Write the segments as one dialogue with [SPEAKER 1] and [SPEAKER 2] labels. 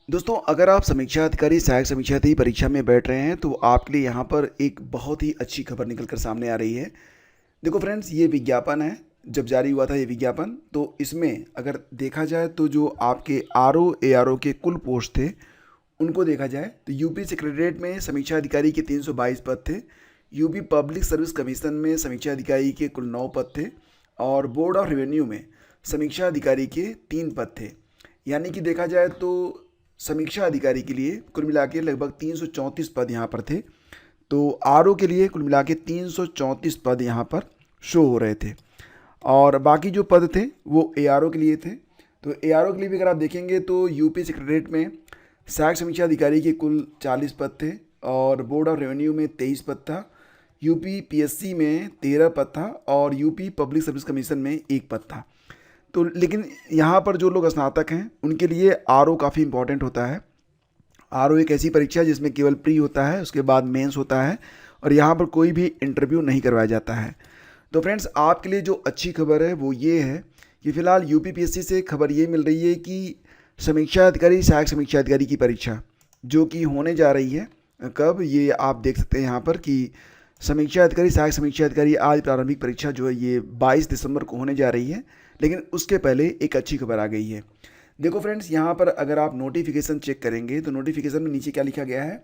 [SPEAKER 1] दोस्तों, अगर आप समीक्षा अधिकारी सहायक समीक्षा अधिकारी परीक्षा में बैठ रहे हैं तो आपके लिए यहाँ पर एक बहुत ही अच्छी खबर निकल कर सामने आ रही है। देखो फ्रेंड्स, ये विज्ञापन है। जब जारी हुआ था ये विज्ञापन, तो इसमें अगर देखा जाए तो जो आपके R O A R O के कुल पोस्ट थे उनको देखा जाए तो यूपी सेक्रेटरीट में समीक्षा अधिकारी के 322 पद थे। यूपी पब्लिक सर्विस कमीशन में समीक्षा अधिकारी के कुल 9 पद थे। और बोर्ड ऑफ रेवेन्यू में समीक्षा अधिकारी के 3 पद थे। यानी कि देखा जाए तो समीक्षा अधिकारी के लिए कुल मिला के लगभग 334 पद यहाँ पर थे। तो आर ओ के लिए कुल मिला के 334 पद यहाँ पर शो हो रहे थे। और बाकी जो पद थे वो ए आर ओ के लिए थे। तो ए आर ओ के लिए भी अगर आप देखेंगे तो यूपी सेक्रेटरीट में सहायक समीक्षा अधिकारी के कुल 40 पद थे। और बोर्ड ऑफ रेवेन्यू में 23 पद था। यूपी पीएससी में 13 पद था। और यूपी पब्लिक सर्विस कमीशन में 1 पद था। तो लेकिन यहाँ पर जो लोग स्नातक हैं उनके लिए आर ओ काफ़ी इंपॉर्टेंट होता है। आर ओ एक ऐसी परीक्षा है जिसमें केवल प्री होता है, उसके बाद मेंस होता है और यहाँ पर कोई भी इंटरव्यू नहीं करवाया जाता है। तो फ्रेंड्स, आपके लिए जो अच्छी खबर है वो ये है कि फ़िलहाल यूपी पीएससी से खबर ये मिल रही है कि समीक्षा अधिकारी सहायक समीक्षा अधिकारी की परीक्षा जो कि होने जा रही है कब, ये आप देख सकते हैं यहाँ पर कि समीक्षा अधिकारी सहायक समीक्षा अधिकारी आज प्रारंभिक परीक्षा जो है ये 22 दिसंबर को होने जा रही है। लेकिन उसके पहले एक अच्छी खबर आ गई है। देखो फ्रेंड्स, यहाँ पर अगर आप नोटिफिकेशन चेक करेंगे तो नोटिफिकेशन में नीचे क्या लिखा गया है,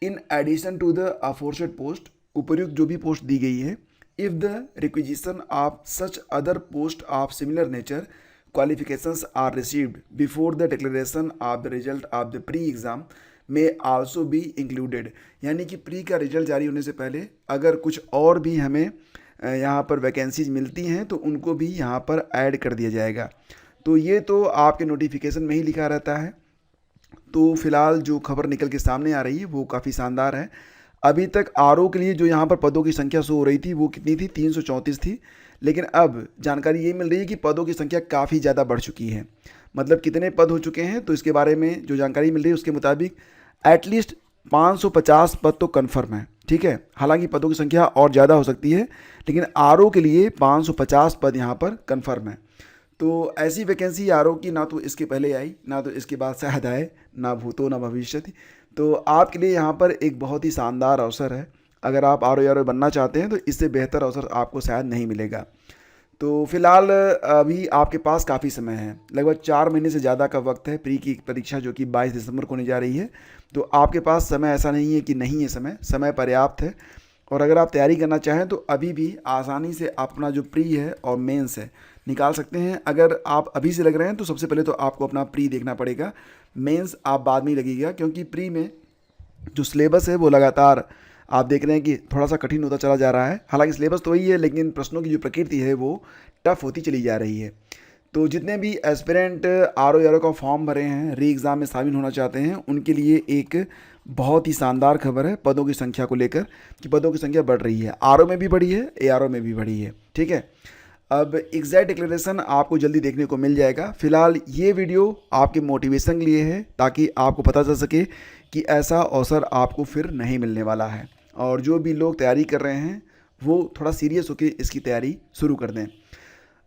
[SPEAKER 1] in addition to the aforesaid post, उपयुक्त जो भी पोस्ट दी गई है, if the requisition of such other post of similar nature qualifications are received before the declaration of the result of the pre exam may also be included. यानी कि pre का result जारी होने से पहले अगर कुछ और भी हमें यहाँ पर वैकेंसीज मिलती हैं तो उनको भी यहाँ पर ऐड कर दिया जाएगा। तो ये तो आपके नोटिफिकेशन में ही लिखा रहता है। तो फिलहाल जो खबर निकल के सामने आ रही है वो काफ़ी शानदार है। अभी तक आर ओ के लिए जो यहाँ पर पदों की संख्या शो हो रही थी वो कितनी थी, 334 थी। लेकिन अब जानकारी ये मिल रही है कि पदों की संख्या काफ़ी ज़्यादा बढ़ चुकी है। मतलब कितने पद हो चुके हैं तो इसके बारे में जो जानकारी मिल रही है उसके मुताबिक एटलीस्ट 550 पद तो कन्फर्म है। ठीक है, हालांकि पदों की संख्या और ज़्यादा हो सकती है, लेकिन आर ओ के लिए 550 पद यहाँ पर कन्फर्म है। तो ऐसी वैकेंसी आर ओ की ना तो इसके पहले आई, ना तो इसके बाद शायद आए, ना भूतो ना भविष्यति। तो आपके लिए यहाँ पर एक बहुत ही शानदार अवसर है। अगर आप आर ओ बनना चाहते हैं तो इससे बेहतर अवसर आपको शायद नहीं मिलेगा। तो फिलहाल अभी आपके पास काफ़ी समय है, लगभग 4 महीने से ज़्यादा का वक्त है प्री की परीक्षा जो कि 22 दिसंबर को होने जा रही है। तो आपके पास समय ऐसा नहीं है कि नहीं है, समय पर्याप्त है। और अगर आप तैयारी करना चाहें तो अभी भी आसानी से अपना जो प्री है और मेंस है निकाल सकते हैं। अगर आप अभी से लग रहे हैं तो सबसे पहले तो आपको अपना प्री देखना पड़ेगा, मेंस आप बाद में ही लगेगा, क्योंकि प्री में जो सिलेबस है वो लगातार आप देख रहे हैं कि थोड़ा सा कठिन होता चला जा रहा है। हालांकि सिलेबस तो वही है लेकिन प्रश्नों की जो प्रकृति है वो टफ होती चली जा रही है। तो जितने भी एस्पिरेंट आर ओ का फॉर्म भरे हैं, री एग्ज़ाम में शामिल होना चाहते हैं, उनके लिए एक बहुत ही शानदार खबर है पदों की संख्या को लेकर कि पदों की संख्या बढ़ रही है। आर ओ में भी बढ़ी है, ए आर ओ में भी बढ़ी है। ठीक है, अब एग्जैक्ट डिक्लेरेशन आपको जल्दी देखने को मिल जाएगा। फिलहाल ये वीडियो आपके मोटिवेशन के लिए है ताकि आपको पता चल सके कि ऐसा अवसर आपको फिर नहीं मिलने वाला है। और जो भी लोग तैयारी कर रहे हैं वो थोड़ा सीरियस होकर इसकी तैयारी शुरू कर दें।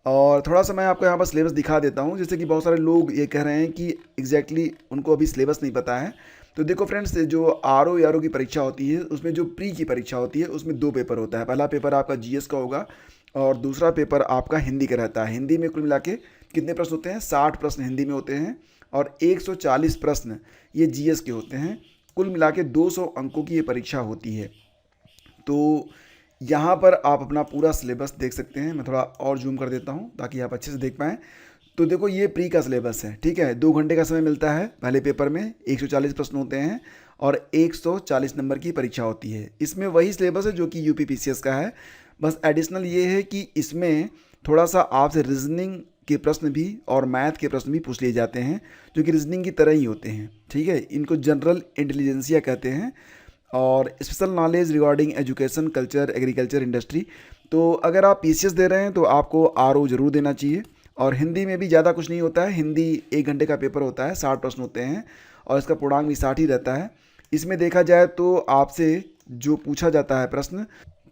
[SPEAKER 1] और थोड़ा सा मैं आपको यहाँ पर सिलेबस दिखा देता हूँ, जैसे कि बहुत सारे लोग ये कह रहे हैं कि एग्जैक्टली उनको अभी सिलेबस नहीं पता है। तो देखो फ्रेंड्स, जो आर ओ की परीक्षा होती है उसमें जो प्री की परीक्षा होती है उसमें 2 पेपर होता है। पहला पेपर आपका जीएस का होगा और दूसरा पेपर आपका हिंदी का रहता है। हिंदी में कुल मिला के कितने प्रश्न होते हैं, 60 प्रश्न हिंदी में होते हैं और 140 प्रश्न ये जीएस के होते हैं। कुल मिला के 200 अंकों की ये परीक्षा होती है। तो यहाँ पर आप अपना पूरा सिलेबस देख सकते हैं। मैं थोड़ा और जूम कर देता हूँ ताकि आप अच्छे से देख पाएँ। तो देखो ये प्री का सिलेबस है। ठीक है, 2 घंटे का समय मिलता है। पहले पेपर में 140 प्रश्न होते हैं और 140 नंबर की परीक्षा होती है। इसमें वही सिलेबस है जो कि यूपी पीसीएस का है, बस एडिशनल ये है कि इसमें थोड़ा सा आपसे रीजनिंग के प्रश्न भी और मैथ के प्रश्न भी पूछ लिए जाते हैं जो कि रीजनिंग की तरह ही होते हैं। ठीक है, इनको जनरल इंटेलिजेंसिया कहते हैं। और special knowledge regarding education, culture, agriculture, industry. तो अगर आप पीसीएस दे रहे हैं तो आपको आर ओ जरूर देना चाहिए। और हिंदी में भी ज़्यादा कुछ नहीं होता है। हिंदी 1 घंटे का पेपर होता है, 60 प्रश्न होते हैं और इसका पूर्णांक भी 60 ही रहता है। इसमें देखा जाए तो आपसे जो पूछा जाता है प्रश्न,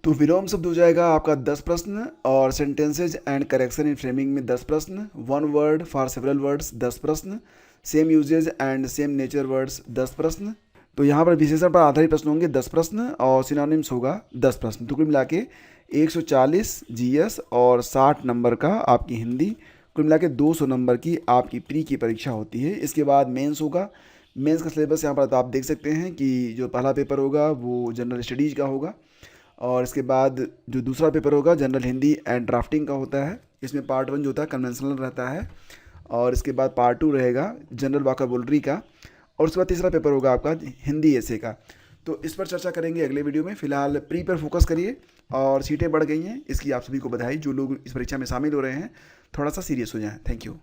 [SPEAKER 1] तो विलोम शब्द हो जाएगा आपका 10 प्रश्न और sentences and correction in framing में 10 प्रश्न, 1 वर्ड फॉर सेवरल वर्ड्स 10 प्रश्न, same usages and same nature words 10 प्रश्न। तो यहाँ पर विशेषण पर आधारित प्रश्न होंगे 10 प्रश्न और सिनोनिम्स होगा 10 प्रश्न। तो कुल मिला के 140 जीएस और 60 नंबर का आपकी हिंदी, कुल मिला के 200 नंबर की आपकी प्री की परीक्षा होती है। इसके बाद मेंस होगा। मेंस का सिलेबस यहाँ पर तो आप देख सकते हैं कि जो पहला पेपर होगा वो जनरल स्टडीज़ का होगा, और इसके बाद जो दूसरा पेपर होगा जनरल हिंदी एंड ड्राफ्टिंग का होता है। इसमें पार्ट 1 जो होता है कन्वेंशनल रहता है, और इसके बाद पार्ट 2 रहेगा जनरल वोकैबुलरी का, और उसके बाद तीसरा पेपर होगा आपका हिंदी ऐसे का। तो इस पर चर्चा करेंगे अगले वीडियो में। फिलहाल प्री पर फोकस करिए, और सीटें बढ़ गई हैं इसकी आप सभी को बधाई। जो लोग इस परीक्षा में शामिल हो रहे हैं थोड़ा सा सीरियस हो जाएं। Thank you.